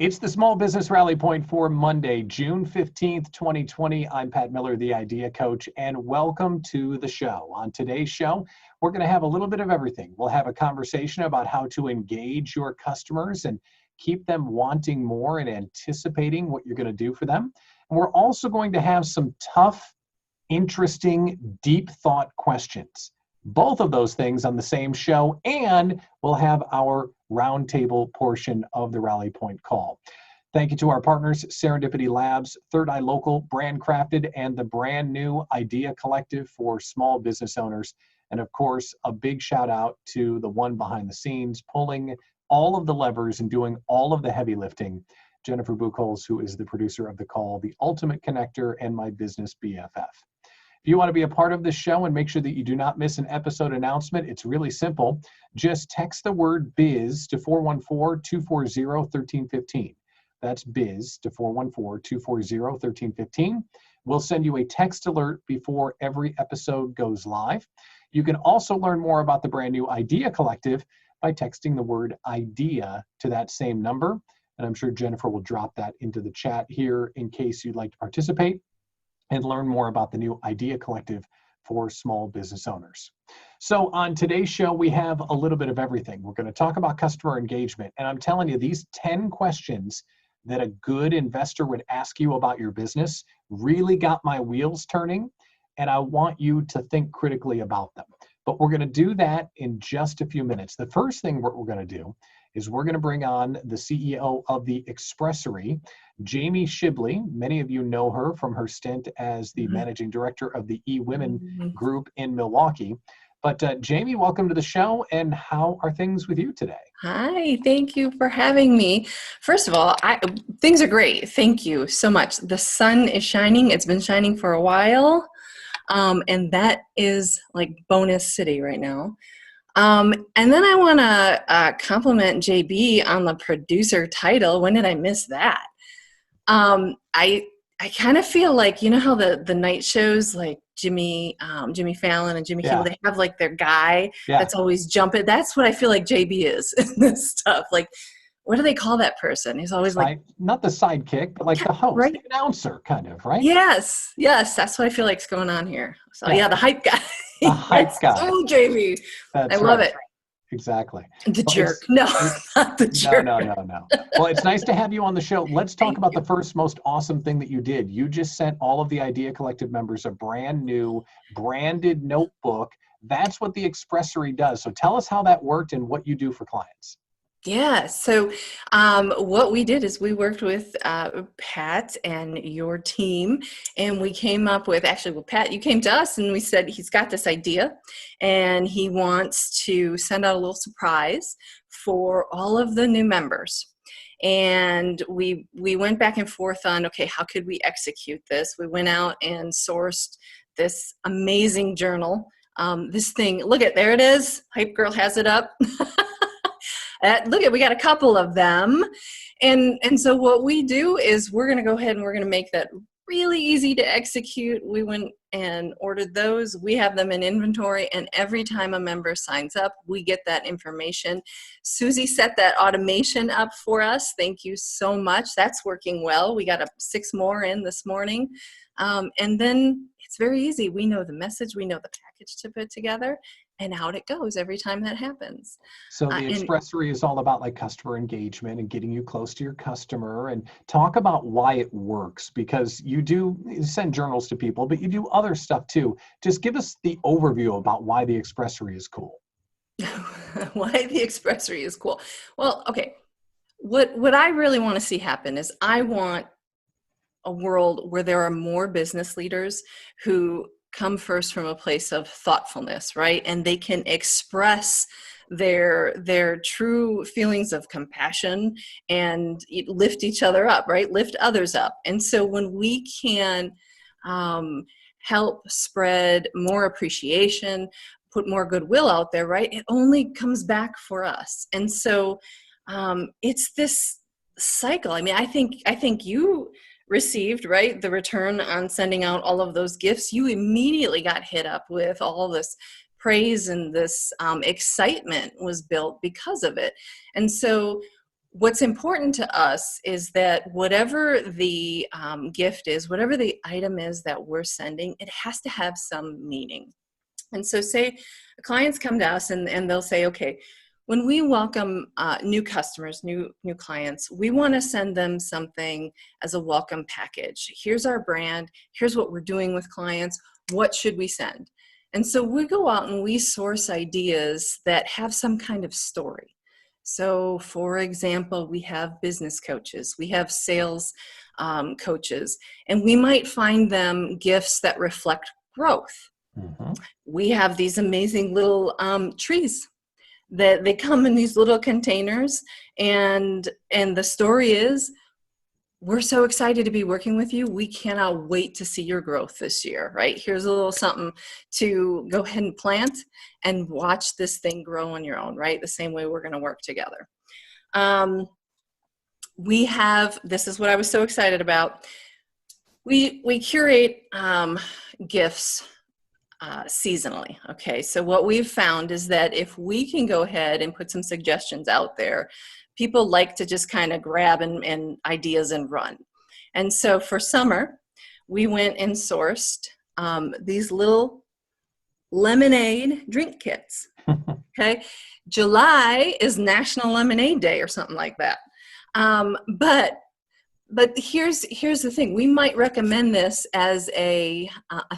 It's the Small Business Rally Point for Monday, June 15th, 2020. I'm Pat Miller, the Idea Coach, and welcome to the show. On today's show, we're going to have a little bit of everything. We'll have a conversation about how to engage your customers and keep them wanting more and anticipating what you're going to do for them. And we're also going to have some tough, interesting, deep thought questions. Both of those things on the same show, and we'll have our roundtable portion of the Rally Point call. Thank you to our partners, Serendipity Labs, Third Eye Local, Brand Crafted, and the brand new Idea Collective for small business owners. And of course, a big shout out to the one behind the scenes, pulling all of the levers and doing all of the heavy lifting, Jennifer Buchholz, who is the producer of the call, the ultimate connector, and my business BFF. If you want to be a part of this show and make sure that you do not miss an episode announcement, it's really simple. Just text the word BIZ to 414-240-1315. That's BIZ to 414-240-1315. We'll send you a text alert before every episode goes live. You can also learn more about the brand new Idea Collective by texting the word IDEA to that same number. And I'm sure Jennifer will drop that into the chat here in case you'd like to participate and learn more about the new Idea Collective for small business owners. So on today's show, we have a little bit of everything. We're going to talk about customer engagement. And I'm telling you, these 10 questions that a good investor would ask you about your business really got my wheels turning. And I want you to think critically about them. But we're going to do that in just a few minutes. The first thing we're going to do is we're going to bring on the CEO of the Expressory, Jamie Shibley. Many of you know her from her stint as the managing director of the eWomen group in Milwaukee. But Jamie, welcome to the show. And how are things with you today? Hi, thank you for having me. First of all, things are great. Thank you so much. The sun is shining. It's been shining for a while. And that is like bonus city right now. And then I want to compliment JB on the producer title. When did I miss that? I kind of feel like, you know how the night shows like Jimmy Fallon and Jimmy Kimmel, they have like their guy that's always jumping. That's what I feel like JB is in this stuff. Like, what do they call that person? He's always like, not the sidekick, but like the host, right? The announcer kind of, right? Yes, that's what I feel like is going on here. So the hype guy. The hype guy. Oh, JB. I love it. Exactly. The jerk. No, not the jerk. No. Well, it's nice to have you on the show. Let's talk about the first most awesome thing that you did. You just sent all of the Idea Collective members a brand new branded notebook. That's what the Expressory does. So tell us how that worked and what you do for clients. Yeah, so what we did is we worked with Pat and your team, and we came up with, Pat, you came to us and we said he's got this idea and he wants to send out a little surprise for all of the new members. And we went back and forth on, okay, how could we execute this? We went out and sourced this amazing journal. This thing, look at, there it is. Hype Girl has it up. We got a couple of them. And so what we do is we're going to go ahead and we're going to make that really easy to execute. We went and ordered those. We have them in inventory, and every time a member signs up, we get that information. Susie set that automation up for us. Thank you so much. That's working well. We got 6 more in this morning. And then it's very easy. We know the message, we know the package to put together, and out it goes every time that happens. So the Expressory is all about like customer engagement and getting you close to your customer. And talk about why it works, because you do send journals to people, but you do other stuff too. Just give us the overview about why the Expressory is cool. Why the Expressory is cool. Well, okay. What I really want to see happen is I want a world where there are more business leaders who come first from a place of thoughtfulness, right? And they can express their true feelings of compassion and lift each other up, right? Lift others up. And so when we can help spread more appreciation, put more goodwill out there, right? It only comes back for us. And so it's this cycle. I mean, I think you received, right, the return on sending out all of those gifts. You immediately got hit up with all this praise, and this excitement was built because of it. And so what's important to us is that whatever the gift is, whatever the item is that we're sending, it has to have some meaning. And so say clients come to us and they'll say, okay, when we welcome new customers, new clients, we want to send them something as a welcome package. Here's our brand. Here's what we're doing with clients. What should we send? And so we go out and we source ideas that have some kind of story. So for example, we have business coaches, we have sales coaches, and we might find them gifts that reflect growth. Mm-hmm. We have these amazing little trees that they come in these little containers, and the story is, we're so excited to be working with you. We cannot wait to see your growth this year, right? Here's a little something to go ahead and plant and watch this thing grow on your own, right? The same way we're going to work together. We have, this is what I was so excited about. We curate gifts seasonally. Okay, so what we've found is that if we can go ahead and put some suggestions out there, people like to just kind of grab and ideas and run. And so for summer, we went and sourced these little lemonade drink kits. Okay, July is National Lemonade Day or something like that. But here's the thing: we might recommend this as a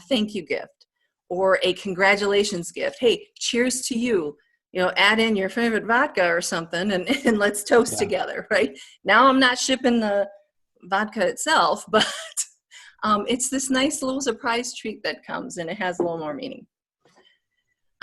thank you gift or a congratulations gift. Hey, cheers to you. You know, add in your favorite vodka or something and let's toast together, right? Now I'm not shipping the vodka itself, but it's this nice little surprise treat that comes, and it has a little more meaning.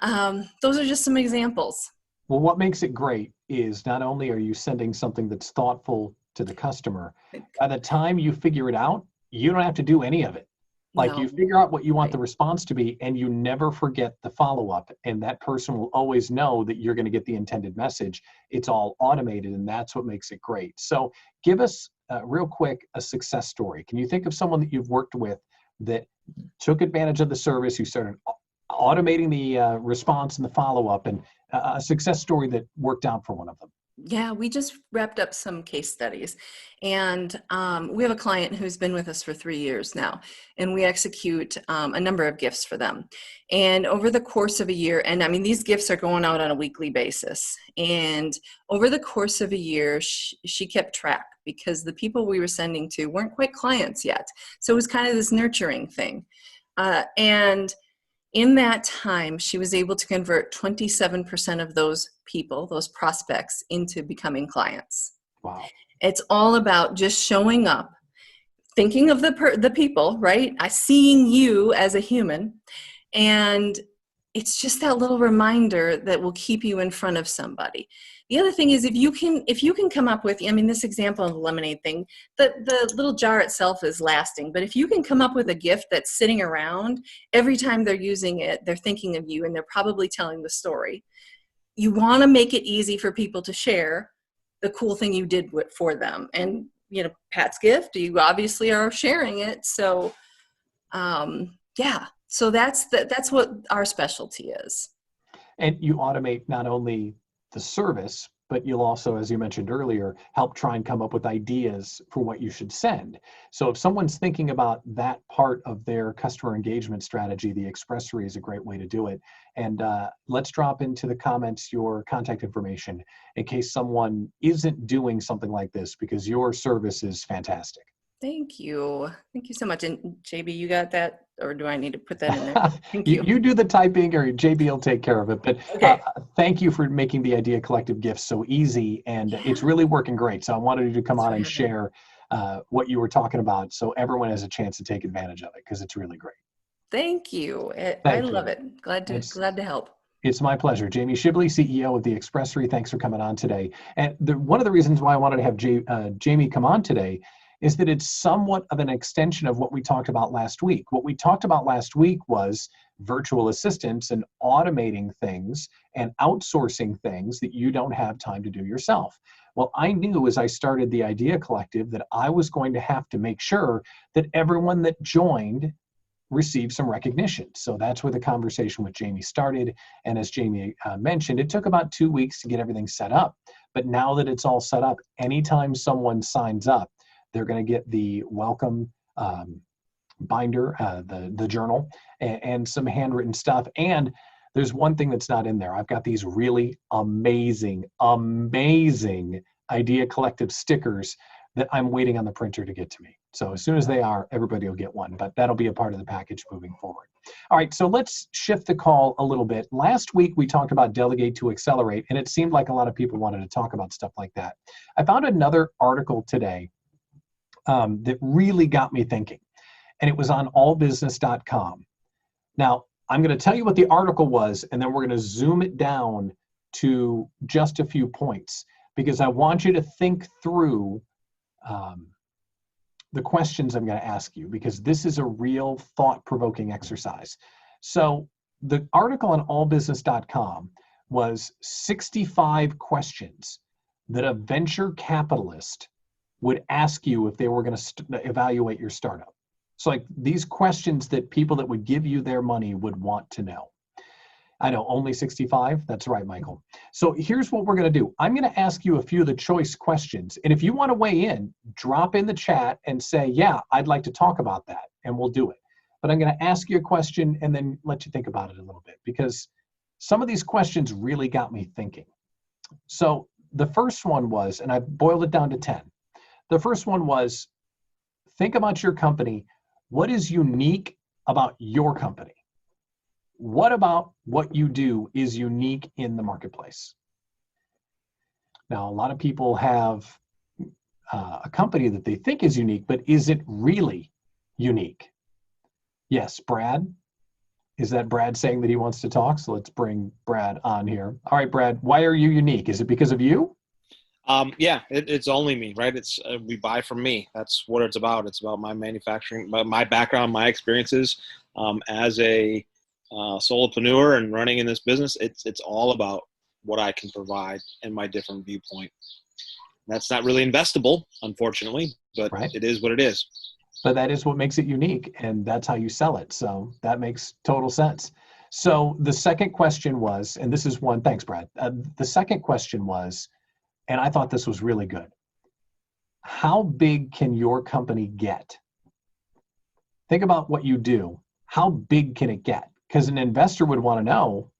Those are just some examples. Well, what makes it great is not only are you sending something that's thoughtful to the customer, by the time you figure it out, you don't have to do any of it. Like you figure out what you want the response to be, and you never forget the follow-up, and that person will always know that you're going to get the intended message. It's all automated, and that's what makes it great. So give us real quick a success story. Can you think of someone that you've worked with that took advantage of the service, who started automating the response and the follow-up, and a success story that worked out for one of them? Yeah, we just wrapped up some case studies, and we have a client who's been with us for 3 years now, and we execute a number of gifts for them. And over the course of a year, and I mean, these gifts are going out on a weekly basis, and over the course of a year, she kept track, because the people we were sending to weren't quite clients yet. So it was kind of this nurturing thing. And in that time, she was able to convert 27% of those people, those prospects, into becoming clients. Wow. It's all about just showing up, thinking of the people, right? Seeing you as a human. And it's just that little reminder that will keep you in front of somebody. The other thing is, if you can come up with, I mean, this example of the lemonade thing, the little jar itself is lasting, but if you can come up with a gift that's sitting around, every time they're using it, they're thinking of you, and they're probably telling the story. You want to make it easy for people to share the cool thing you did for them. And, you know, Pat's gift, you obviously are sharing it. So, yeah. So that's what our specialty is. And you automate not only the service, but you'll also, as you mentioned earlier, help try and come up with ideas for what you should send. So if someone's thinking about that part of their customer engagement strategy, the Expressory is a great way to do it. And let's drop into the comments your contact information in case someone isn't doing something like this, because your service is fantastic. Thank you. Thank you so much. And JB, you got that? Or do I need to put that in there? Thank you. You do the typing, or JB will take care of it. But okay. Thank you for making the Idea Collective gifts so easy, and it's really working great. So I wanted you to come on and share what you were talking about, so everyone has a chance to take advantage of it, because it's really great. Thank you. I love it. Glad to help. It's my pleasure. Jamie Shibley, CEO of the Expressory. Thanks for coming on today. And one of the reasons why I wanted to have Jamie come on today is that it's somewhat of an extension of what we talked about last week. What we talked about last week was virtual assistants and automating things and outsourcing things that you don't have time to do yourself. Well, I knew as I started the Idea Collective that I was going to have to make sure that everyone that joined received some recognition. So that's where the conversation with Jamie started. And as Jamie mentioned, it took about 2 weeks to get everything set up. But now that it's all set up, anytime someone signs up, they're going to get the welcome binder, the journal, and some handwritten stuff. And there's one thing that's not in there. I've got these really amazing Idea Collective stickers that I'm waiting on the printer to get to me. So as soon as they are, everybody will get one, but that'll be a part of the package moving forward. All right, so let's shift the call a little bit. Last week, we talked about delegate to accelerate, and it seemed like a lot of people wanted to talk about stuff like that. I found another article today that really got me thinking, and it was on allbusiness.com. Now, I'm going to tell you what the article was, and then we're going to zoom it down to just a few points, because I want you to think through the questions I'm going to ask you, because this is a real thought-provoking exercise. So the article on allbusiness.com was 65 questions that a venture capitalist would ask you if they were going to evaluate your startup. So like these questions that people that would give you their money would want to know. I know, only 65? That's right, Michael. So here's what we're going to do. I'm going to ask you a few of the choice questions. And if you want to weigh in, drop in the chat and say, yeah, I'd like to talk about that, and we'll do it. But I'm going to ask you a question and then let you think about it a little bit, because some of these questions really got me thinking. So the first one was, and I boiled it down to 10. The first one was, think about your company. What is unique about your company? What about what you do is unique in the marketplace? Now, a lot of people have a company that they think is unique, but is it really unique? Yes, Brad. Is that Brad saying that he wants to talk? So let's bring Brad on here. All right, Brad, why are you unique? Is it because of you? Yeah, it's only me, right? It's we buy from me. That's what it's about. It's about my manufacturing, my background, my experiences as a solopreneur and running in this business. It's all about what I can provide and my different viewpoint. That's not really investable, unfortunately, but right. It is what it is. But that is what makes it unique, and that's how you sell it. So that makes total sense. So the second question was, and this is one, thanks, Brad. The second question was, and I thought this was really good. How big can your company get? Think about what you do. How big can it get? Because an investor would want to know,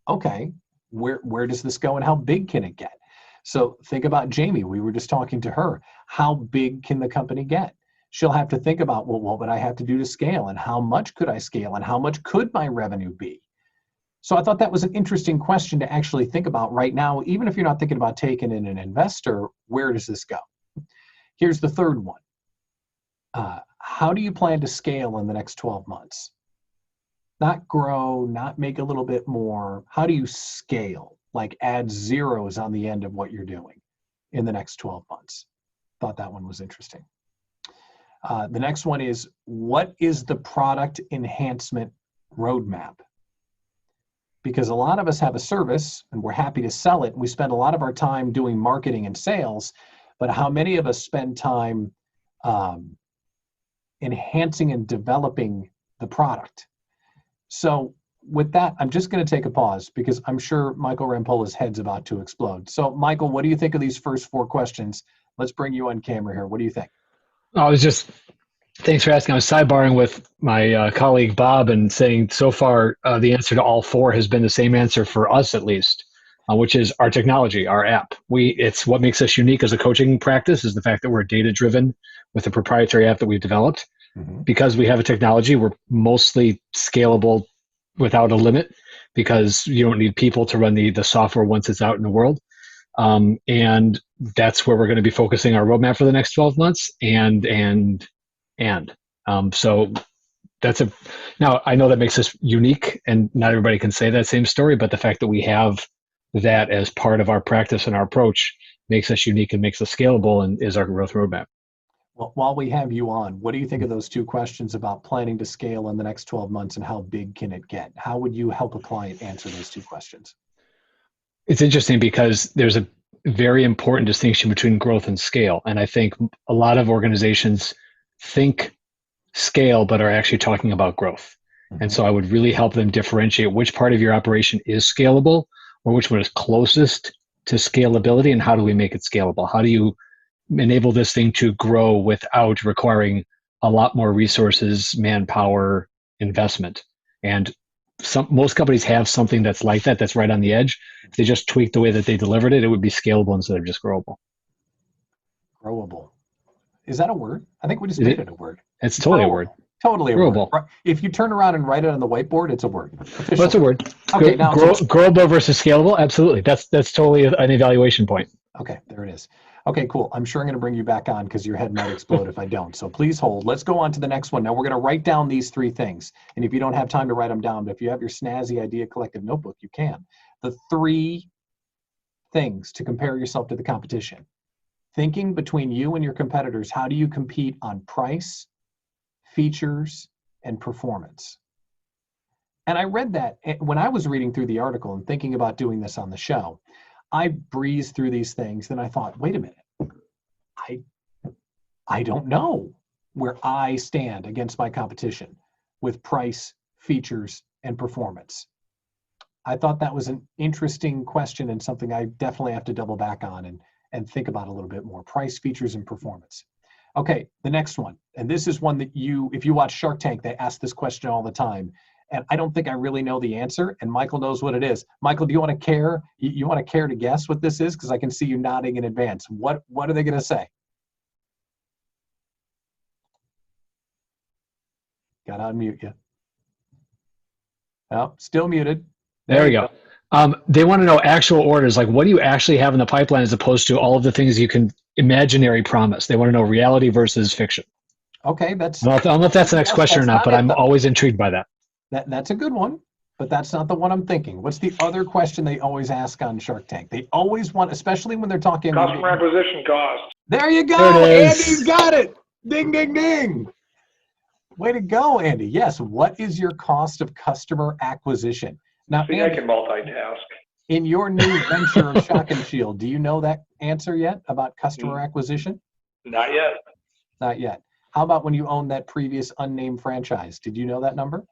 okay, where does this go and how big can it get? So think about Jamie. We were just talking to her. How big can the company get? She'll have to think about, well, what would I have to do to scale, and how much could I scale, and how much could my revenue be? So I thought that was an interesting question to actually think about right now. Even if you're not thinking about taking in an investor, where does this go? Here's the third one. How do you plan to scale in the next 12 months? Not grow, not make a little bit more. How do you scale? Like add zeros on the end of what you're doing in the next 12 months. Thought that one was interesting. The next one is, what is the product enhancement roadmap? Because a lot of us have a service and we're happy to sell it. We spend a lot of our time doing marketing and sales, but how many of us spend time enhancing and developing the product? So with that, I'm just going to take a pause because I'm sure Michael Rampola's head's about to explode. So Michael, what do you think of these first 4 questions? Let's bring you on camera here. What do you think? Thanks for asking. I was sidebarring with my colleague Bob and saying so far the answer to all 4 has been the same answer for us, at least, which is our technology, our app. It's what makes us unique as a coaching practice is the fact that we're data-driven with a proprietary app that we've developed. Mm-hmm. Because we have a technology, we're mostly scalable without a limit because you don't need people to run the software once it's out in the world. And that's where we're going to be focusing our roadmap for the next 12 months. So now I know that makes us unique and not everybody can say that same story, but the fact that we have that as part of our practice and our approach makes us unique and makes us scalable and is our growth roadmap. Well, while we have you on, what do you think of those 2 questions about planning to scale in the next 12 months and how big can it get? How would you help a client answer those 2 questions? It's interesting because there's a very important distinction between growth and scale. And I think a lot of organizations think scale, but are actually talking about growth. Mm-hmm. And so I would really help them differentiate which part of your operation is scalable or which one is closest to scalability, and how do we make it scalable? How do you enable this thing to grow without requiring a lot more resources, manpower, investment? And most companies have something that's like that, that's right on the edge. If they just tweak the way that they delivered it, it would be scalable instead of just growable. Growable. Is that a word? I think we just made it a word. It's totally a word. Totally a Growable. word. If you turn around and write it on the whiteboard, it's a word. Official. Well, it's a word. Okay, now growable versus scalable. Absolutely. That's totally an evaluation point. Okay, there it is. Okay, cool. I'm sure I'm going to bring you back on because your head might explode if I don't. So please hold. Let's go on to the next one. Now we're going to write down these 3 things. And if you don't have time to write them down, but if you have your snazzy Idea Collective notebook, you can. The 3 things to compare yourself to the competition. Thinking between you and your competitors, how do you compete on price, features, and performance? And I read that when I was reading through the article and thinking about doing this on the show. I breezed through these things, then I thought, wait a minute, I don't know where I stand against my competition with price, features, and performance. I thought that was an interesting question and something I definitely have to double back on and think about a little bit more. Price, features, and performance. Okay, the next one, and this is one that if you watch Shark Tank, they ask this question all the time. And I don't think I really know the answer, and Michael knows what it is. Michael, do you want to care? You want to care to guess what this is? Because I can see you nodding in advance. What are they going to say? Got to unmute you. Oh, still muted. There we go. They want to know actual orders, like what do you actually have in the pipeline as opposed to all of the things you can imaginary promise. They want to know reality versus fiction. Okay, I don't know if that's the next question or not, but I'm always intrigued by that. That's a good one, but that's not the one I'm thinking. What's the other question they always ask on Shark Tank? They always want, especially when they're talking customer acquisition cost. There you go. There Andy's got it. Ding, ding, ding. Way to go, Andy. Yes. What is your cost of customer acquisition? Now, See, Andy, I can multitask. In your new venture of Shock and Shield, do you know that answer yet about customer acquisition? Not yet. Not yet. How about when you owned that previous unnamed franchise? Did you know that number?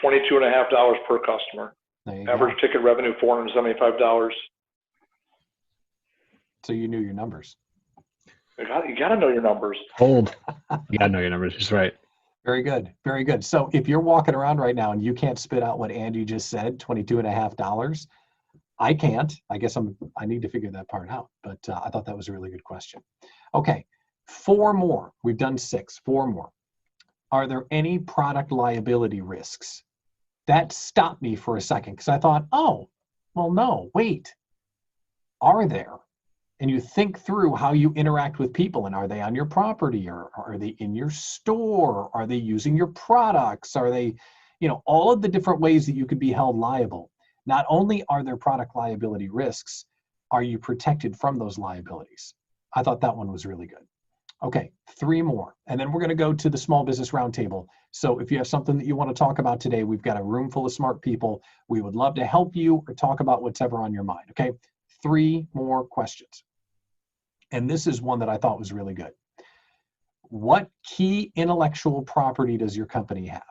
$22.50 per customer. Average ticket revenue, $475. So you knew your numbers. You got to know your numbers. Hold. You got to know your numbers. That's right. Very good. Very good. So if you're walking around right now and you can't spit out what Andy just said, $22.50, I can't. I guess I need to figure that part out. But I thought that was a really good question. Okay, 4 more. We've done 6. 4 more. Are there any product liability risks? That stopped me for a second because I thought, oh, well, no, wait. Are there? And you think through how you interact with people, and are they on your property, or are they in your store? Are they using your products? Are they, all of the different ways that you could be held liable. Not only are there product liability risks, are you protected from those liabilities? I thought that one was really good. Okay, 3 more, and then we're going to go to the Small Business Roundtable. So if you have something that you want to talk about today, we've got a room full of smart people. We would love to help you or talk about whatever on your mind, okay? 3 more questions. And this is one that I thought was really good. What key intellectual property does your company have?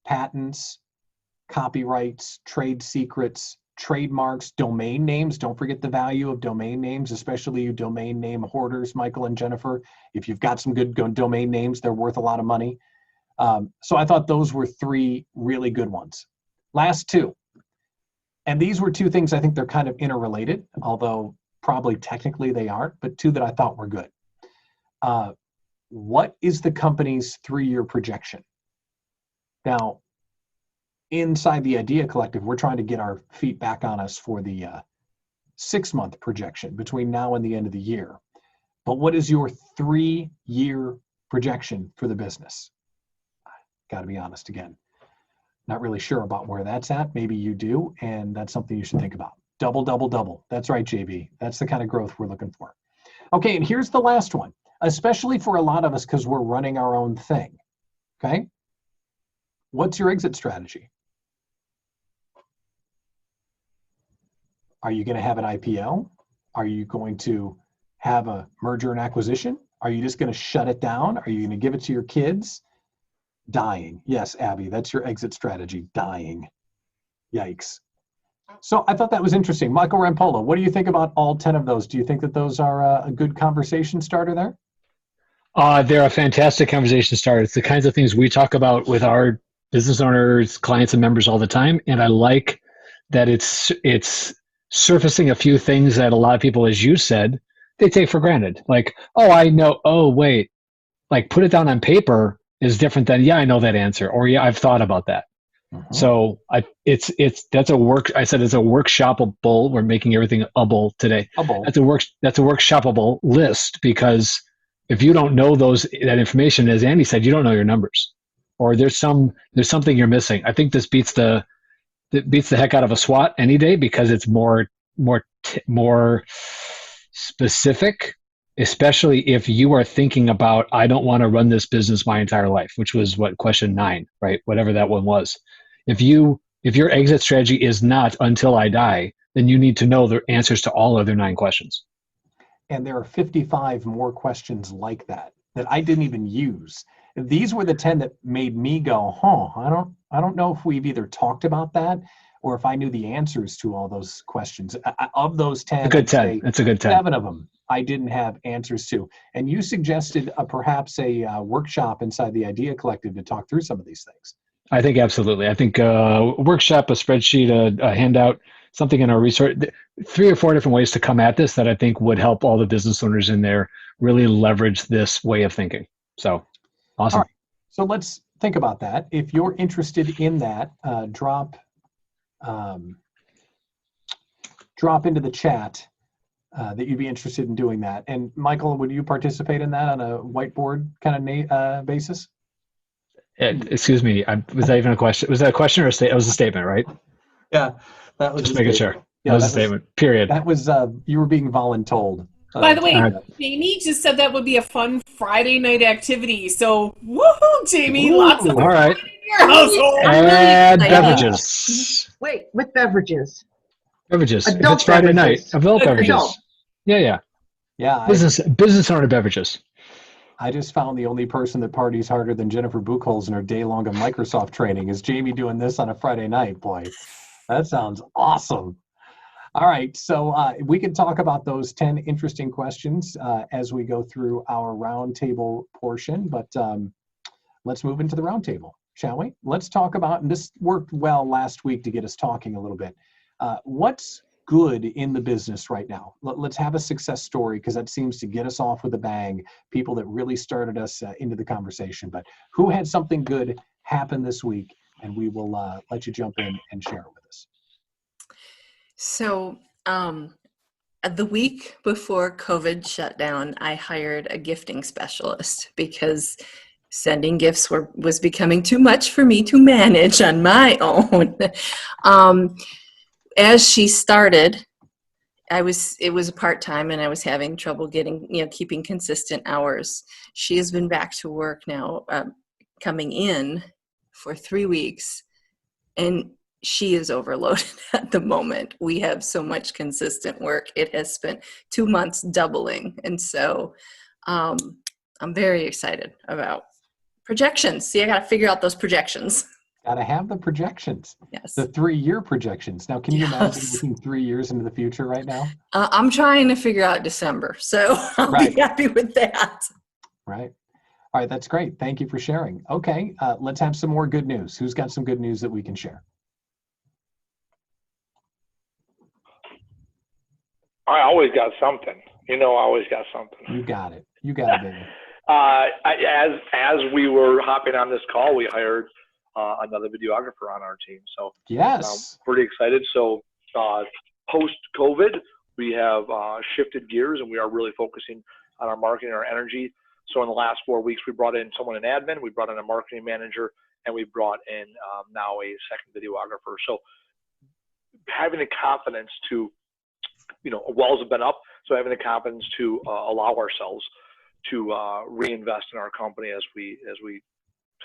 Patents, copyrights, trade secrets, trademarks, domain names. Don't forget the value of domain names, especially you domain name hoarders, Michael and Jennifer. If you've got some good domain names, they're worth a lot of money. So I thought those were 3 really good ones. Last 2. And these were 2 things I think they're kind of interrelated, although probably technically they aren't, but 2 that I thought were good. What is the company's 3-year projection? Now, inside the Idea Collective, we're trying to get our feet back on us for the 6-month projection between now and the end of the year. But what is your 3-year projection for the business? Got to be honest again. Not really sure about where that's at. Maybe you do, and that's something you should think about. Double, double, double. That's right, JB. That's the kind of growth we're looking for. Okay, and here's the last one, especially for a lot of us because we're running our own thing. Okay? What's your exit strategy? Are you going to have an IPO? Are you going to have a merger and acquisition? Are you just going to shut it down? Are you going to give it to your kids? Dying. Yes, Abby, that's your exit strategy. Dying. Yikes. So I thought that was interesting. Michael Rampola, what do you think about all 10 of those? Do you think that those are a good conversation starter there? They're a fantastic conversation starter. It's the kinds of things we talk about with our business owners, clients, and members all the time. And I like that it's surfacing a few things that a lot of people, as you said, they take for granted. Like, oh, I know. Oh, wait. Like, put it down on paper is different than, yeah, I know that answer, or yeah, I've thought about that. So that's a work. I said it's a workshopable. We're making everything able today. That's a workshopable list, because if you don't know that information, as Andy said, you don't know your numbers, or there's something you're missing. I think this beats the heck out of a SWOT any day, because it's more specific, especially if you are thinking about, I don't want to run this business my entire life, which was question 9, right? Whatever that one was. If your exit strategy is not until I die, then you need to know the answers to all other 9 questions. And there are 55 more questions like that I didn't even use. These were the 10 that made me go, I don't know if we've either talked about that or if I knew the answers to all those questions. Of those 10, a good 10. It's a good 10. 7 of them I didn't have answers to. And you suggested perhaps a workshop inside the Idea Collective to talk through some of these things. I think absolutely. I think a workshop, a spreadsheet, a handout, something in our resource, 3 or 4 different ways to come at this that I think would help all the business owners in there really leverage this way of thinking. So awesome. All right. So let's think about that. If you're interested in that, drop into the chat that you'd be interested in doing that. And Michael, would you participate in that on a whiteboard kind of basis? Excuse me, was that even a question? Was that a question or a statement? It was a statement, right? Yeah, that was just making sure. Yeah, that was a statement. Period. That was you were being voluntold. By the way, Jamie just said that would be a fun Friday night activity. So, woohoo, Jamie! Lots of all right. fun in your household. And beverages. Wait, with beverages. Beverages. Adult if it's Friday beverages. night, adult beverages. Adult. Yeah. Business owner beverages. I just found the only person that parties harder than Jennifer Buchholz in her day-long of Microsoft training is Jamie doing this on a Friday night. Boy, that sounds awesome. All right, so we can talk about those 10 interesting questions as we go through our roundtable portion, but let's move into the roundtable, shall we? Let's talk about, and this worked well last week to get us talking a little bit, what's good in the business right now? Let's have a success story, because that seems to get us off with a bang, people that really started us into the conversation. But who had something good happen this week? And we will let you jump in and share it with us. So the week before COVID shut down, I hired a gifting specialist because sending gifts was becoming too much for me to manage on my own. As she started, it was a part-time, and I was having trouble keeping consistent hours. She has been back to work now, coming in for 3 weeks, and she is overloaded at the moment. We have so much consistent work. It has spent 2 months doubling. And so I'm very excited about projections. See, I got to figure out those projections. Got to have the projections. Yes. The 3-year projections. Now, can you imagine looking 3 years into the future right now? I'm trying to figure out December, so I'll be happy with that. Right. All right, that's great. Thank you for sharing. Okay, let's have some more good news. Who's got some good news that we can share? I always got something. I always got something. You got it. You got it, baby. As we were hopping on this call, we hired another videographer on our team. So yes, pretty excited. So post-COVID, we have shifted gears, and we are really focusing on our marketing and our energy. So in the last 4 weeks, we brought in someone in admin, we brought in a marketing manager, and we brought in now a second videographer. So having the confidence to, walls have been up, so having the confidence to allow ourselves to reinvest in our company as we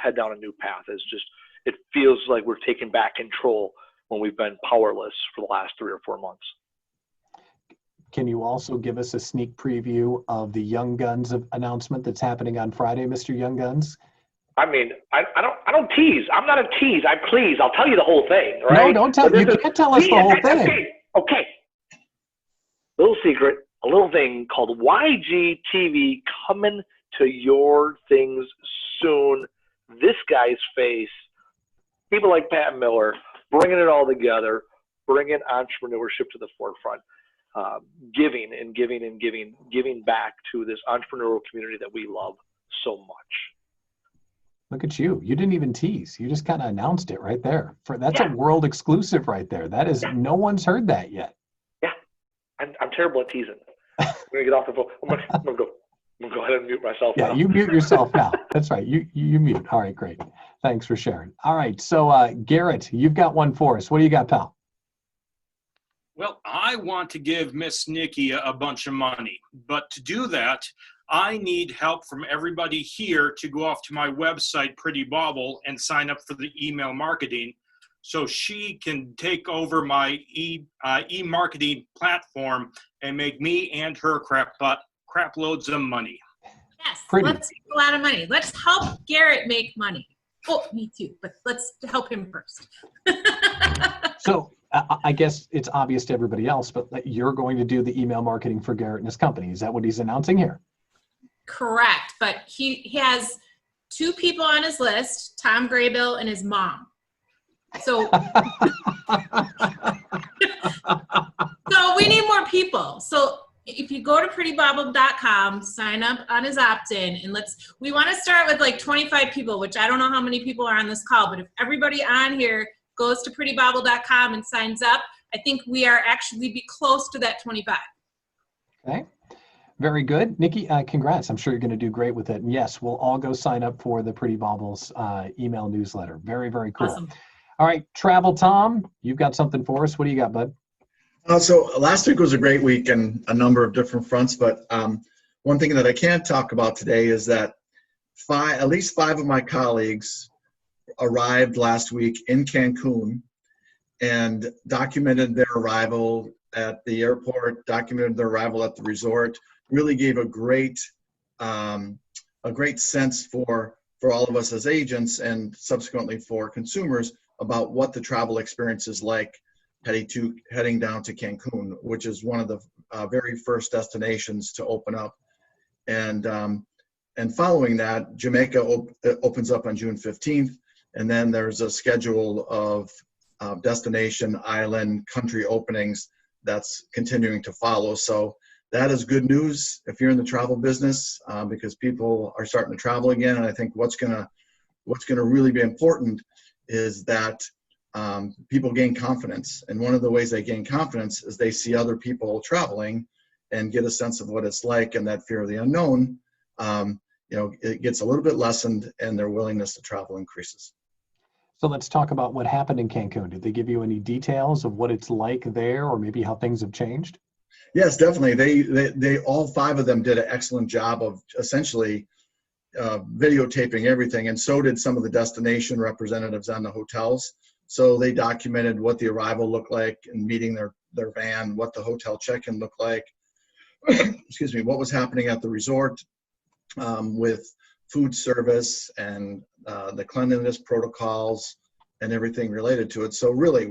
head down a new path is just, it feels like we're taking back control when we've been powerless for the last 3 or 4 months. Can you also give us a sneak preview of the Young Guns announcement that's happening on Friday, Mr. Young Guns? I mean, I don't tease. I'm not a tease. I please. I'll tell you the whole thing, right? No, don't tell. You can't tell us the whole thing. Okay. Little secret, a little thing called YGTV coming to your things soon. This guy's face, people like Pat Miller, bringing it all together, bringing entrepreneurship to the forefront, giving back to this entrepreneurial community that we love so much. Look at you. You didn't even tease. You just kind of announced it right there. That's a world exclusive right there. That is, no one's heard that yet. Yeah. I'm terrible at teasing. I'm going to get off the phone. I'm going to go ahead and mute myself now. You mute yourself now. That's right. You mute. All right, great. Thanks for sharing. All right. So Garrett, you've got one for us. What do you got, pal? Well, I want to give Miss Nikki a bunch of money, but to do that, I need help from everybody here to go off to my website, Pretty Bauble, and sign up for the email marketing so she can take over my e-marketing platform and make me and her crap loads of money. Yes, Pretty. Let's make a lot of money. Let's help Garrett make money. Oh, me too, but let's help him first. So I guess it's obvious to everybody else, but you're going to do the email marketing for Garrett and his company. Is that what he's announcing here? Correct, but he has 2 people on his list, Tom Graybill and his mom. So, so we need more people. So if you go to prettybobble.com, sign up on his opt-in, and we want to start with like 25 people, which I don't know how many people are on this call, but if everybody on here goes to prettybobble.com and signs up, I think we are actually be close to that 25. Okay. Very good. Nikki, congrats. I'm sure you're going to do great with it. And yes, we'll all go sign up for the Pretty Baubles email newsletter. Very, very cool. Awesome. All right, Travel Tom, you've got something for us. What do you got, bud? So last week was a great week on a number of different fronts, but one thing that I can't talk about today is that at least 5 of my colleagues arrived last week in Cancun and documented their arrival at the airport, documented their arrival at the resort, really gave a great sense for all of us as agents and subsequently for consumers about what the travel experience is like heading down to Cancun, which is one of the very first destinations to open up. And following that, Jamaica opens up on June 15th, and then there's a schedule of destination, island, country openings that's continuing to follow. So that is good news if you're in the travel business, because people are starting to travel again. And I think what's gonna really be important is that people gain confidence. And one of the ways they gain confidence is they see other people traveling and get a sense of what it's like, and that fear of the unknown, it gets a little bit lessened and their willingness to travel increases. So let's talk about what happened in Cancun. Did they give you any details of what it's like there, or maybe how things have changed? Yes, definitely. They all 5 of them did an excellent job of essentially videotaping everything, and so did some of the destination representatives on the hotels. So they documented what the arrival looked like and meeting their van, what the hotel check-in looked like, excuse me, what was happening at the resort with food service and the cleanliness protocols and everything related to it. So really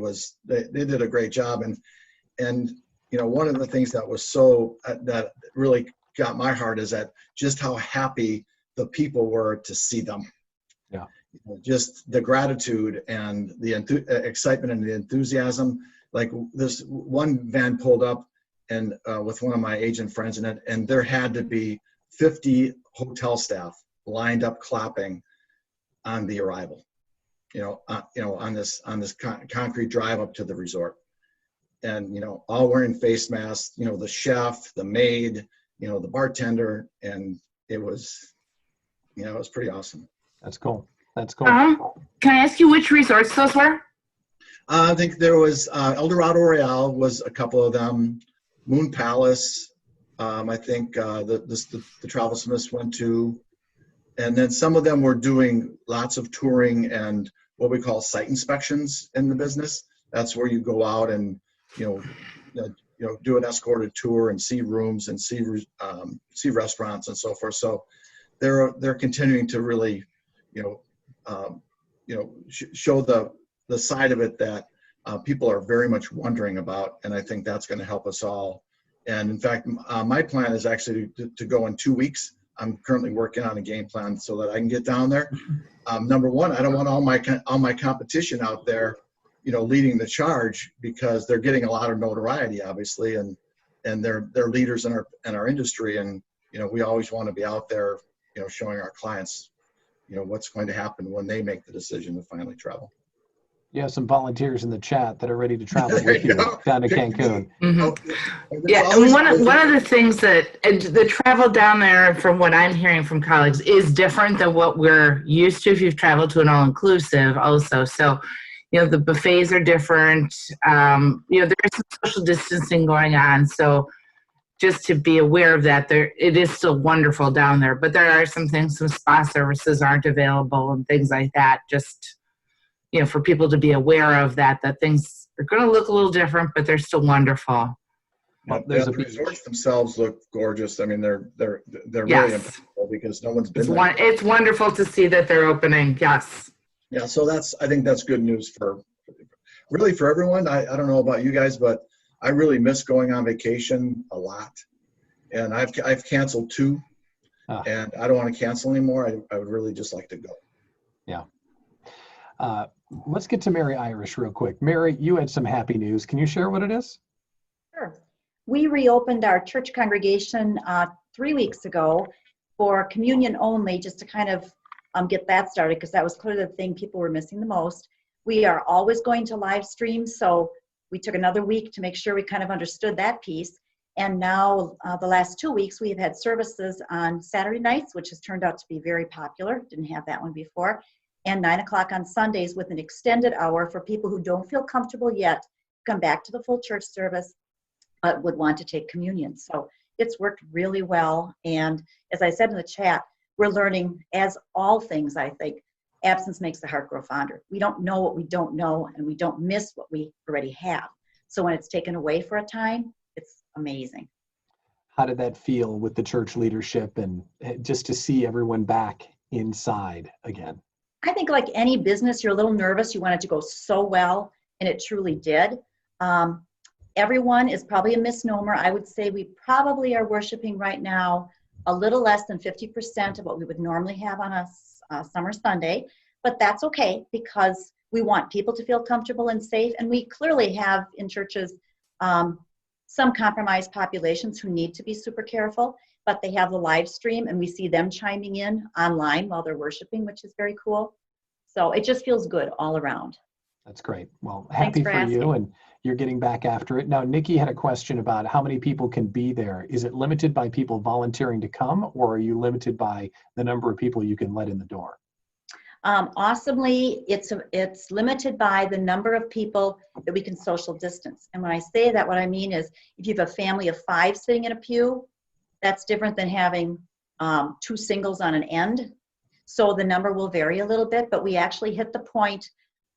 they did a great job. And one of the things that was that really got my heart is that just how happy the people were to see them. Yeah. Just the gratitude and the excitement and the enthusiasm. Like this one van pulled up and with one of my agent friends in it, and there had to be 50 hotel staff lined up clapping on the arrival, on this concrete drive up to the resort, and all wearing face masks, the chef, the maid, the bartender, and it was pretty awesome. That's cool. That's cool. Can I ask you which resorts those were? I think there was El Dorado Royale was a couple of them, Moon Palace, I think the Travel Smiths went to, and then some of them were doing lots of touring and what we call site inspections in the business. That's where you go out and do an escorted tour and see rooms and see restaurants and so forth. So they're continuing to really you know, show the side of it that people are very much wondering about, and I think that's going to help us all. And in fact, my plan is actually to go in 2 weeks. I'm currently working on a game plan so that I can get down there. Number one, I don't want all my competition out there, leading the charge, because they're getting a lot of notoriety, obviously, and they're leaders in our industry, and we always want to be out there, showing our clients, what's going to happen when they make the decision to finally travel. You have some volunteers in the chat that are ready to travel with you down to Cancun. Yeah, and one of the things that the travel down there, from what I'm hearing from colleagues, is different than what we're used to if you've traveled to an all-inclusive also. So, the buffets are different. There's some social distancing going on. So just to be aware of that, it is still wonderful down there, but there are some things, some spa services aren't available and things like that. Just, for people to be aware of that things are going to look a little different, but they're still wonderful. Well, the resorts themselves look gorgeous. I mean, they're really Yes. impressive because no one's been there. It's wonderful to see that they're opening. Yes. Yeah, so I think that's good news for everyone. I don't know about you guys, but I really miss going on vacation a lot, and I've canceled 2, and I don't want to cancel anymore. I would really just like to go. Yeah. Let's get to Mary Irish real quick. Mary, you had some happy news. Can you share what it is? Sure. We reopened our church congregation 3 weeks ago for communion only, just to kind of get that started, because that was clearly the thing people were missing the most. We are always going to live stream, so we took another week to make sure we kind of understood that piece. And now the last 2 weeks, we've had services on Saturday nights, which has turned out to be very popular. Didn't have that one before. And 9 o'clock on Sundays with an extended hour for people who don't feel comfortable yet to come back to the full church service, but would want to take communion. So it's worked really well. And as I said in the chat, we're learning, as all things, I think, absence makes the heart grow fonder. We don't know what we don't know, and we don't miss what we already have. So when it's taken away for a time, it's amazing. How did that feel with the church leadership and just to see everyone back inside again? I think like any business, you're a little nervous. You want it to go so well, and it truly did. Everyone is probably a misnomer. I would say we probably are worshiping right now a little less than 50% of what we would normally have on a summer Sunday, but that's okay, because we want people to feel comfortable and safe, and we clearly have in churches some compromised populations who need to be super careful, but they have the live stream, and we see them chiming in online while they're worshiping, which is very cool. So it just feels good all around. That's great. Well, happy for you, and you're getting back after it. Now, Nikki had a question about how many people can be there. Is it limited by people volunteering to come, or are you limited by the number of people you can let in the door? Awesomely, it's limited by the number of people that we can social distance. And when I say that, what I mean is if you have a family of 5 sitting in a pew, that's different than having 2 singles on an end. So the number will vary a little bit, but we actually hit the point.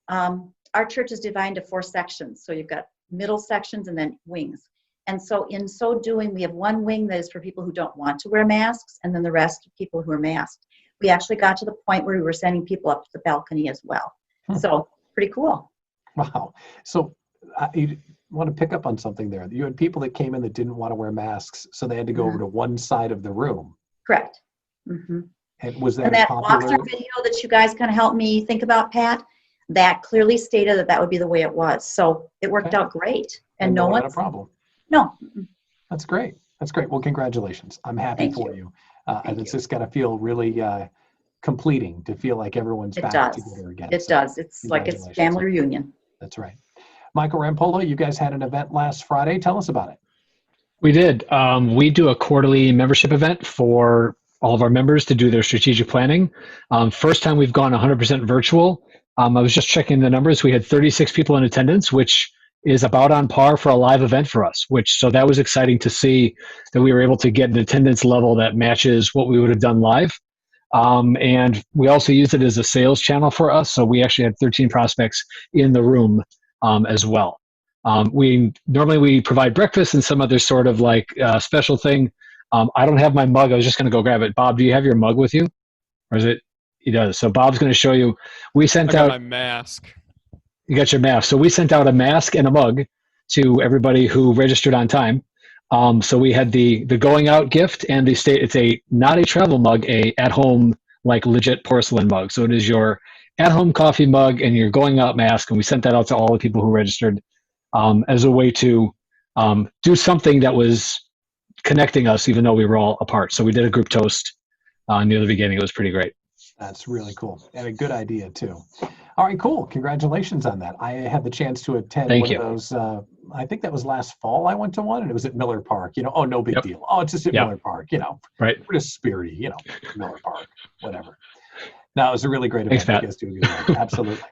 Our church is divided into 4 sections. So you've got middle sections and then wings. And so in so doing, we have one wing that is for people who don't want to wear masks, and then the rest of people who are masked. We actually got to the point where we were sending people up to the balcony as well. So pretty cool. Wow. So you want to pick up on something there. You had people that came in that didn't want to wear masks, so they had to go over to one side of the room. Correct. Mm-hmm. And was that, and that popular? walkthrough video that you guys kind of helped me think about, Pat, that clearly stated that would be the way it was. So it worked out great. And no one had a problem. No. That's great. That's great. Well, congratulations. I'm happy for you. And it's just got to feel really completing to feel like everyone's back together again. It does. It's like it's family reunion. That's right. Michael Rampola, you guys had an event last Friday. Tell us about it. We did. We do a quarterly membership event for all of our members to do their strategic planning. First time we've gone 100% virtual. I was just checking the numbers. We had 36 people in attendance, which is about on par for a live event for us, so that was exciting to see that we were able to get an attendance level that matches what we would have done live. And we also used it as a sales channel for us. So we actually had 13 prospects in the room as well. We provide breakfast and some other sort of like special thing. I don't have my mug. I was just going to go grab it. Bob, do you have your mug with you? Or is it? He does. So Bob's going to show you. We I sent got out. my mask. You got your mask. So we sent out a mask and a mug to everybody who registered on time. So we had the going out gift and the state. It's a not a travel mug, a at home like legit porcelain mug. So it is your at home coffee mug and your going out mask. And we sent that out to all the people who registered as a way to do something that was connecting us, even though we were all apart. So we did a group toast near the beginning. It was pretty great. That's really cool and a good idea too. All right, cool. Congratulations on that. I had the chance to attend Thank one you. of those. I think that was last fall. I went to one, and it was at Miller Park. Oh, no big Yep. deal. Oh, it's just at Yep. Miller Park. Right. We're just spirity. Miller Park, whatever. No, it was a really great event. Thanks, Pat. You guys do a good job. Absolutely.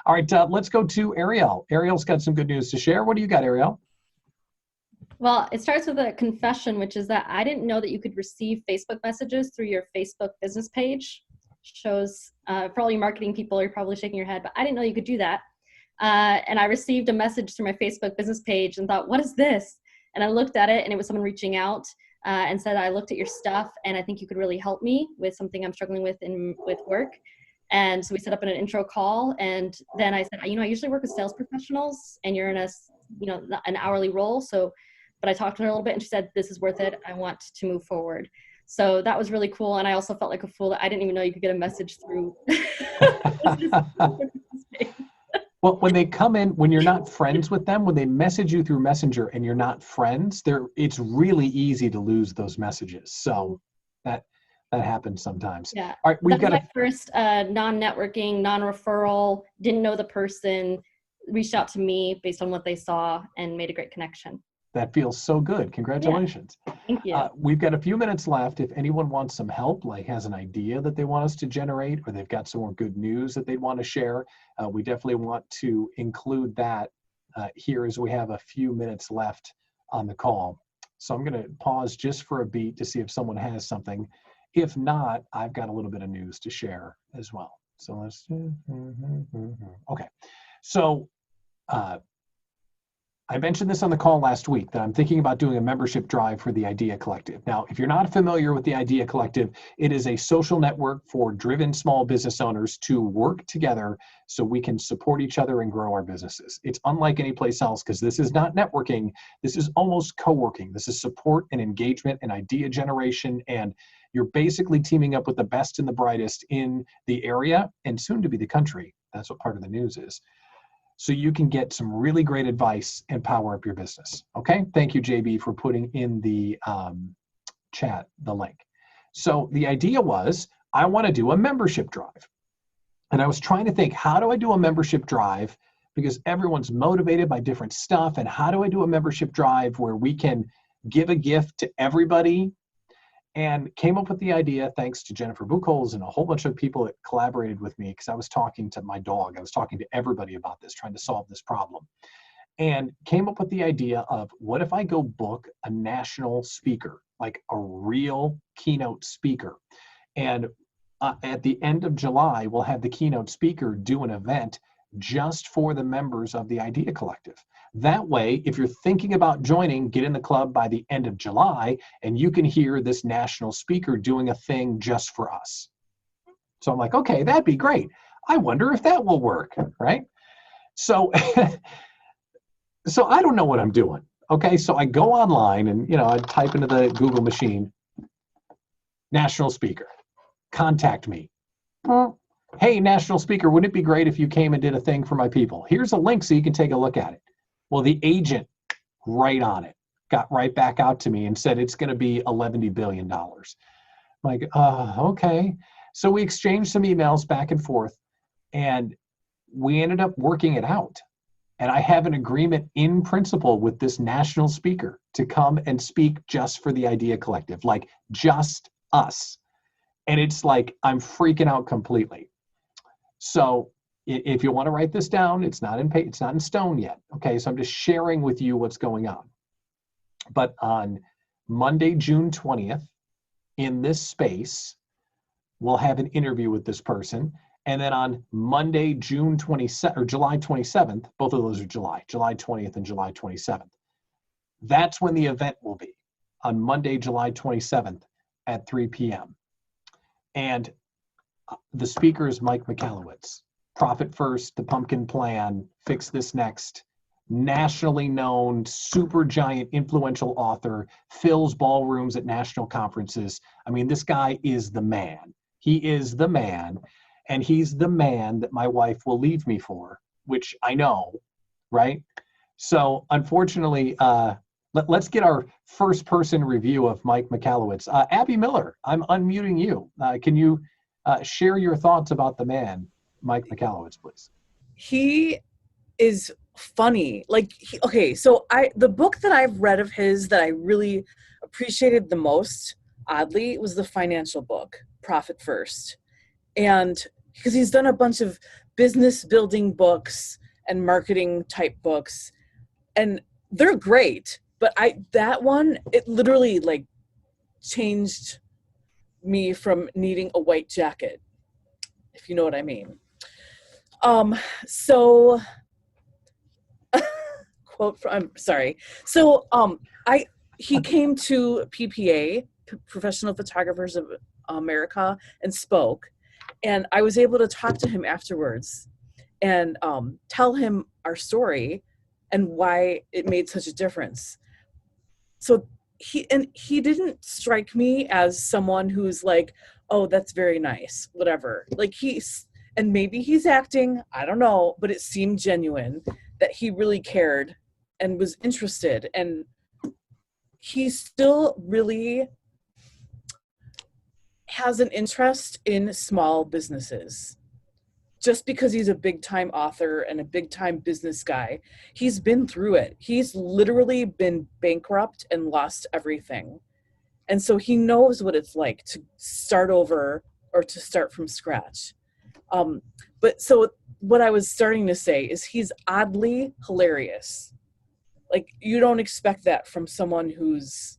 All right, let's go to Ariel. Ariel's got some good news to share. What do you got, Ariel? Well, it starts with a confession, which is that I didn't know that you could receive Facebook messages through your Facebook business page. Shows for all you marketing people, you're probably shaking your head, but I didn't know you could do that. And I received a message through my Facebook business page and thought, what is this? And I looked at it, and it was someone reaching out and said, I looked at your stuff, and I think you could really help me with something I'm struggling with with work. And so we set up an intro call, and then I said, I usually work with sales professionals, and you're in an hourly role. But I talked to her a little bit, and she said, this is worth it. I want to move forward. So that was really cool. And I also felt like a fool that I didn't even know you could get a message through. Well, when they come in, when you're not friends with them, when they message you through Messenger and you're not friends, it's really easy to lose those messages. So that happens sometimes. Yeah. All right, we've got my first non-networking, non-referral, didn't know the person, reached out to me based on what they saw and made a great connection. That feels so good. Congratulations. Yeah. Thank you. We've got a few minutes left. If anyone wants some help, like has an idea that they want us to generate, or they've got some more good news that they'd want to share, we definitely want to include that here as we have a few minutes left on the call. So I'm going to pause just for a beat to see if someone has something. If not, I've got a little bit of news to share as well. So let's, okay. So, I mentioned this on the call last week that I'm thinking about doing a membership drive for the Idea Collective. Now, if you're not familiar with the Idea Collective, it is a social network for driven small business owners to work together so we can support each other and grow our businesses. It's unlike any place else because this is not networking. This is almost co-working. This is support and engagement and idea generation. And you're basically teaming up with the best and the brightest in the area and soon to be the country. That's what part of the news is. So you can get some really great advice and power up your business. Okay, thank you, JB, for putting in the chat the link. So the idea was, I want to do a membership drive. And I was trying to think, how do I do a membership drive? Because everyone's motivated by different stuff. And how do I do a membership drive where we can give a gift to everybody? And came up with the idea thanks to Jennifer Buchholz and a whole bunch of people that collaborated with me, because I was talking to my dog. I was talking to everybody about this, trying to solve this problem. And came up with the idea of, what if I go book a national speaker, like a real keynote speaker? And at the end of July, we'll have the keynote speaker do an event just for the members of the Idea Collective. That way, if you're thinking about joining, get in the club by the end of July, and you can hear this national speaker doing a thing just for us. So I'm like, okay, that'd be great. I wonder if that will work, right? So, so I don't know what I'm doing. Okay, so I go online and, I type into the Google machine, national speaker, contact me. Hey, national speaker, wouldn't it be great if you came and did a thing for my people? Here's a link so you can take a look at it. Well, the agent, right on it, got right back out to me and said it's going to be $11 billion. I'm like, okay. So we exchanged some emails back and forth, and we ended up working it out. And I have an agreement in principle with this national speaker to come and speak just for the Idea Collective, like just us. And it's like, I'm freaking out completely. So if you want to write this down, it's not in stone yet. Okay, so I'm just sharing with you what's going on. But on Monday, June 20th, in this space, we'll have an interview with this person. And then on Monday, June 27th, or July 27th, both of those are July 20th and July 27th. That's when the event will be, on Monday, July 27th at 3 p.m. And The speaker is Mike Michalowicz. Profit First, The Pumpkin Plan, Fix This Next. Nationally known, super giant, influential author, fills ballrooms at national conferences. I mean, this guy is the man. He is the man, and he's the man that my wife will leave me for, which I know, right? So unfortunately, let's get our first person review of Mike Michalowicz. Abby Miller, I'm unmuting you. Can you share your thoughts about the man, Mike Michalowicz, please? He is funny. Like, so the book that I've read of his that I really appreciated the most, oddly, was the financial book, Profit First. And because he's done a bunch of business building books and marketing type books, and they're great. But that one, it literally like changed me from needing a white jacket, if you know what I mean. So quote from, I'm sorry. So he came to PPA, Professional Photographers of America, and spoke, and I was able to talk to him afterwards and tell him our story and why it made such a difference. So he didn't strike me as someone who's like, oh, that's very nice, whatever. Like, and maybe he's acting, I don't know, but it seemed genuine that he really cared and was interested. And he still really has an interest in small businesses. Just because he's a big time author and a big time business guy, he's been through it. He's literally been bankrupt and lost everything. And so he knows what it's like to start over or to start from scratch. But so what I was starting to say is he's oddly hilarious. Like, you don't expect that from someone who's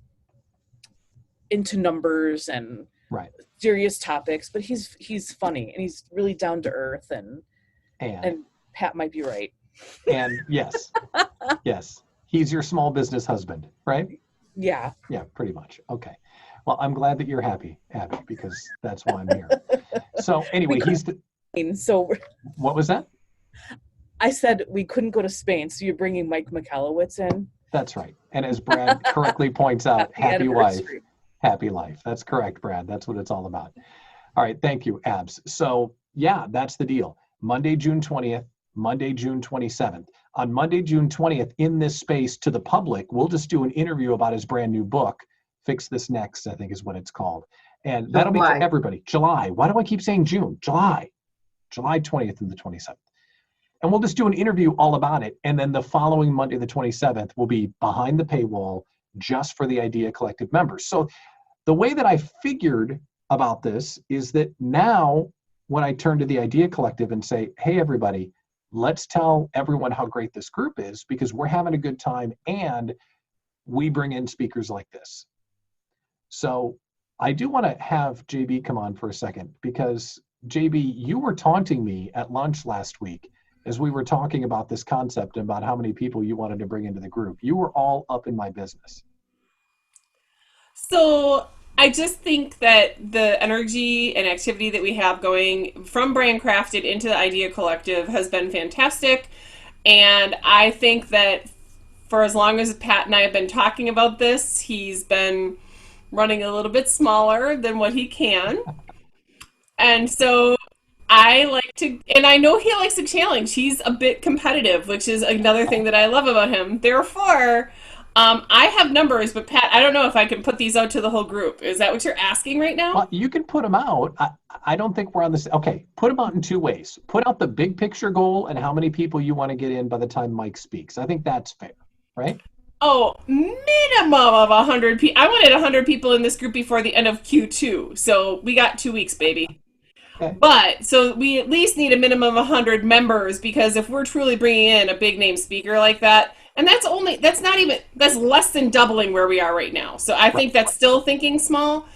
into numbers and right. serious topics, but he's funny and he's really down to earth, and Pat might be right. And yes, yes, he's your small business husband, right? Yeah. Yeah, pretty much. Okay. Well, I'm glad that you're happy, Abby, because that's why I'm here. So anyway, what was that? I said we couldn't go to Spain, so you're bringing Mike Michalowicz in. That's right. And as Brad correctly points out, happy wife, happy life. That's correct, Brad. That's what it's all about. All right. Thank you, Abs. So yeah, that's the deal. Monday, June 20th, Monday, June 27th. On Monday, June 20th, in this space to the public, we'll just do an interview about his brand new book, Fix This Next, I think is what it's called. And that'll be for everybody. July. Why do I keep saying June? July 20th and the 27th. And we'll just do an interview all about it. And then the following Monday, the 27th, will be behind the paywall just for the Idea Collective members. So the way that I figured about this is that now when I turn to the Idea Collective and say, hey, everybody, let's tell everyone how great this group is because we're having a good time and we bring in speakers like this. So I do want to have JB come on for a second because JB, you were taunting me at lunch last week as we were talking about this concept and about how many people you wanted to bring into the group. You were all up in my business. So I just think that the energy and activity that we have going from Brand Crafted into the Idea Collective has been fantastic. And I think that for as long as Pat and I have been talking about this, he's been running a little bit smaller than what he can. And so I like to, and I know he likes a challenge. He's a bit competitive, which is another thing that I love about him. Therefore, I have numbers, but Pat, I don't know if I can put these out to the whole group. Is that what you're asking right now? Well, you can put them out. I don't think we're on this. Okay, put them out in two ways. Put out the big picture goal and how many people you want to get in by the time Mike speaks. I think that's fair, right? Oh, minimum of 100 people. I wanted 100 people in this group before the end of Q2. So we got 2 weeks, baby. Okay. But so we at least need a minimum of 100 members because if we're truly bringing in a big name speaker like that, and that's less than doubling where we are right now. So I think that's still thinking small.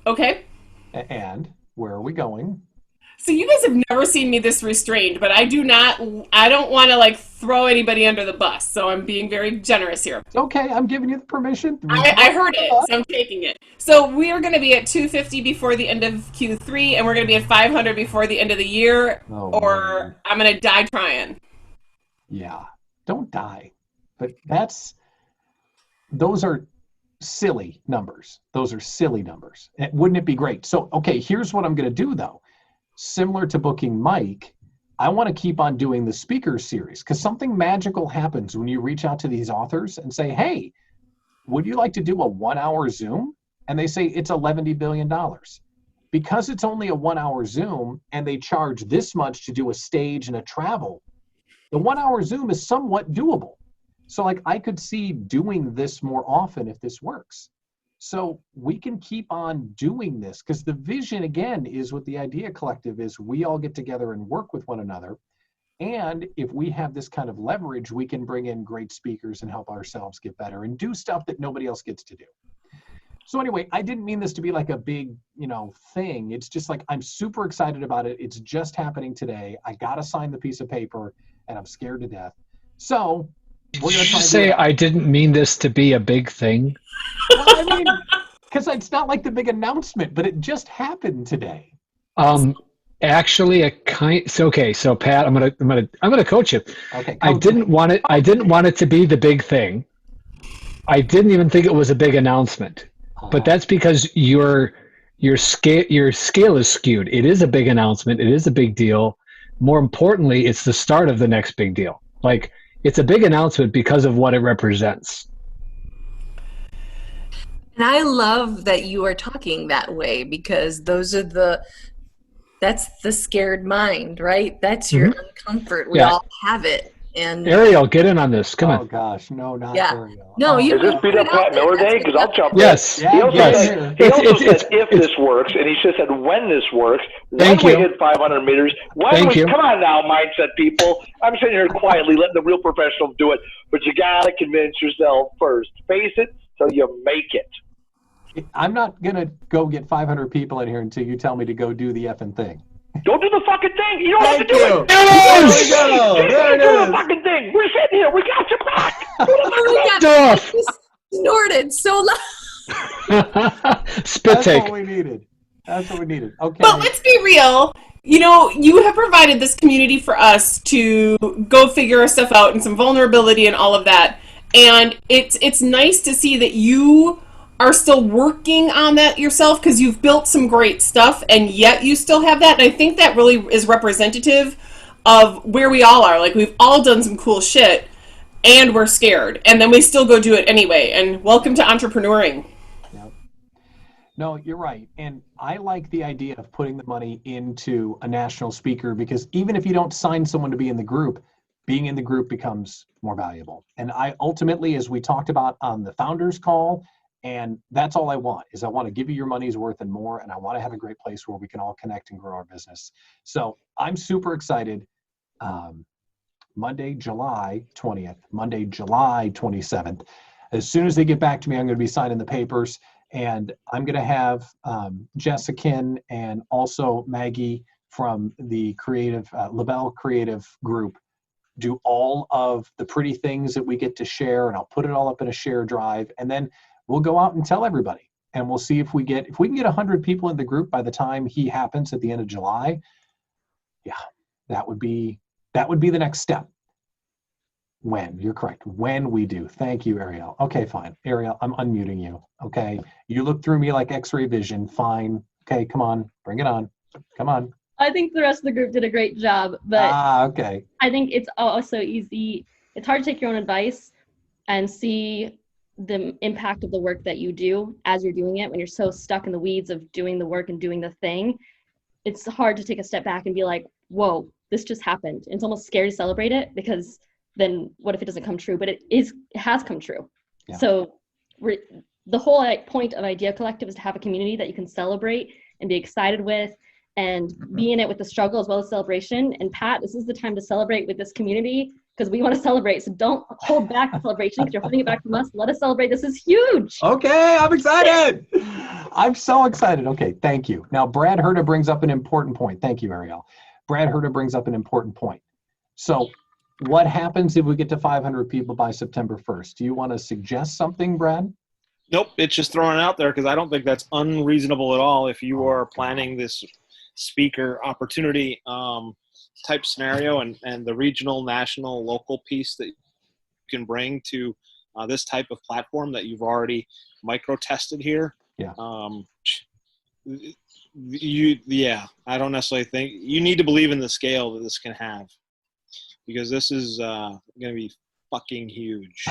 Okay. And where are we going? So you guys have never seen me this restrained, but I don't want to like throw anybody under the bus, so I'm being very generous here. Okay, I'm giving you the permission. I heard it, so I'm taking it. So we are going to be at 250 before the end of Q3, and we're going to be at 500 before the end of the year, or man. I'm going to die trying. Yeah, don't die. But those are silly numbers. Those are silly numbers. Wouldn't it be great? So, okay, here's what I'm going to do, though. Similar to booking Mike, I want to keep on doing the speaker series because something magical happens when you reach out to these authors and say, hey, would you like to do a 1-hour Zoom? And they say it's $11 billion. Because it's only a 1-hour Zoom and they charge this much to do a stage and a travel, the 1-hour Zoom is somewhat doable. So like I could see doing this more often if this works. So we can keep on doing this because the vision again is what the Idea Collective is. We all get together and work with one another. And if we have this kind of leverage, we can bring in great speakers and help ourselves get better and do stuff that nobody else gets to do. So anyway, I didn't mean this to be like a big, thing. It's just like, I'm super excited about it. It's just happening today. I got to sign the piece of paper and I'm scared to death. So we're going to try to say I didn't mean this to be a big thing. Well, I mean, because it's not like the big announcement, but it just happened today. Actually, so Pat, I'm gonna coach you. Okay. I didn't want it to be the big thing. I didn't even think it was a big announcement. But that's because your scale is skewed. It is a big announcement. It is a big deal. More importantly, it's the start of the next big deal. Like, it's a big announcement because of what it represents. And I love that you are talking that way because that's the scared mind, right? That's your uncomfort. We all have it. And Ariel, get in on this. Come on. Oh gosh, no, not Ariel. No, Is this beat up Pat Miller Day? Because I'll jump Yes. in. He also said if this works, and he should have said when this works, when we hit 500 meters, come on now, mindset people. I'm sitting here quietly letting the real professionals do it, but you got to convince yourself first. Face it till you make it. I'm not going to go get 500 people in here until you tell me to go do the effing thing. Don't do the fucking thing. You don't have to do it. There we go. There it do is. the fucking thing. We're sitting here. We got your back. Snorted so loud. Spit take. That's what we needed. Okay. But let's be real. You have provided this community for us to go figure our stuff out and some vulnerability and all of that. And it's nice to see that you are still working on that yourself because you've built some great stuff and yet you still have that. And I think that really is representative of where we all are. Like, we've all done some cool shit and we're scared. And then we still go do it anyway. And welcome to entrepreneuring. Yep. No, you're right. And I like the idea of putting the money into a national speaker because even if you don't sign someone to be in the group, being in the group becomes more valuable. And I ultimately, as we talked about on the founders call, and that's all I want, is I want to give you your money's worth and more, and I want to have a great place where we can all connect and grow our business. So I'm super excited. Monday, July 20th, Monday, July 27th. As soon as they get back to me, I'm going to be signing the papers, and I'm going to have Jessica and also Maggie from the LaBelle Creative Group do all of the pretty things that we get to share, and I'll put it all up in a share drive, and then we'll go out and tell everybody, and we'll see if we can get 100 people in the group by the time he happens at the end of July. Yeah, that would be the next step. You're correct. When we do. Thank you, Ariel. Okay, fine. Ariel, I'm unmuting you. Okay. You look through me like X-ray vision. Fine. Okay, come on. Bring it on. Come on. I think the rest of the group did a great job, but okay. I think it's also easy. It's hard to take your own advice and see the impact of the work that you do as you're doing it. When you're so stuck in the weeds of doing the work and doing the thing, it's hard to take a step back and be like, whoa, this just happened. And it's almost scary to celebrate it because then what if it doesn't come true? But it has come true. Yeah. So the whole point of Idea Collective is to have a community that you can celebrate and be excited with and be in it with the struggle as well as celebration. And Pat, this is the time to celebrate with this community because we want to celebrate. So don't hold back the celebration because you're holding it back from us. Let us celebrate. This is huge. Okay, I'm excited. I'm so excited. Okay, thank you. Now, Brad Herta brings up an important point. Thank you, Ariel. Brad Herta brings up an important point. So what happens if we get to 500 people by September 1st? Do you want to suggest something, Brad? Nope, it's just throwing it out there because I don't think that's unreasonable at all if you are planning this speaker opportunity type scenario and the regional, national, local piece that you can bring to this type of platform that you've already micro-tested here. Yeah. I don't necessarily think you need to believe in the scale that this can have, because this is going to be fucking huge.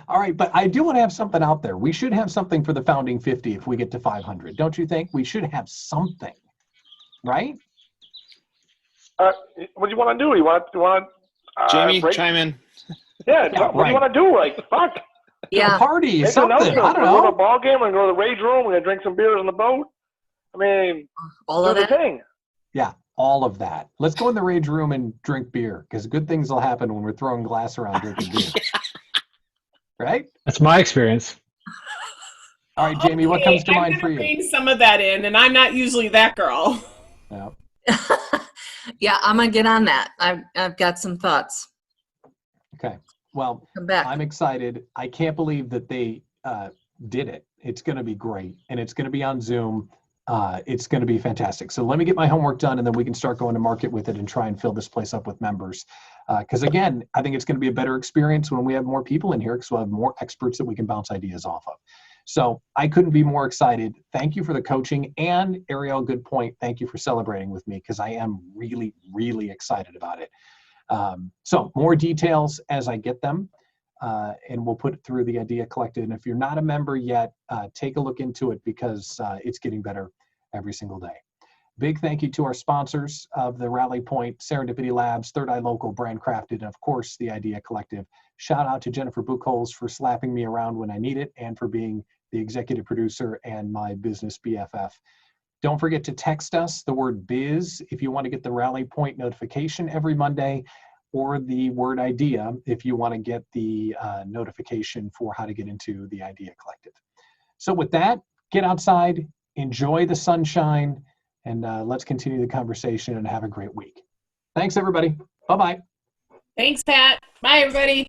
All right, but I do want to have something out there. We should have something for the founding 50 if we get to 500. Don't you think? We should have something, right? What do you want to do? You want Jamie, chime in. Yeah, what do you want to do? Like, fuck. A party, something. I don't know. We're going to know. a ball game. We're going to go to the Rage Room. We're going to drink some beers on the boat. I mean, all of the thing. Yeah, all of that. Let's go in the Rage Room and drink beer, because good things will happen when we're throwing glass around drinking beer. Right? That's my experience. All right, Jamie, what comes to mind for you? Bring some of that in, and I'm not usually that girl. Yeah. Yeah, I'm gonna get on that. I've got some thoughts. Okay. Well, Come back. I'm excited. I can't believe that they did it. It's going to be great, and it's going to be on Zoom. It's going to be fantastic. So let me get my homework done, and then we can start going to market with it and try and fill this place up with members. Because again, I think it's going to be a better experience when we have more people in here, because we'll have more experts that we can bounce ideas off of. So I couldn't be more excited. Thank you for the coaching, and Ariel, good point. Thank you for celebrating with me, because I am really, really excited about it. So more details as I get them, and we'll put it through the Idea Collective. And if you're not a member yet, take a look into it, because it's getting better every single day. Big thank you to our sponsors of the Rally Point, Serendipity Labs, Third Eye Local, Brand Crafted, and of course, the Idea Collective. Shout out to Jennifer Buchholz for slapping me around when I need it, and for being the executive producer and my business BFF. Don't forget to text us the word biz if you want to get the Rally Point notification every Monday, or the word idea if you want to get the notification for how to get into the Idea Collective. So with that, get outside, enjoy the sunshine, and let's continue the conversation and have a great week. Thanks, everybody. Bye-bye. Thanks, Pat. Bye, everybody.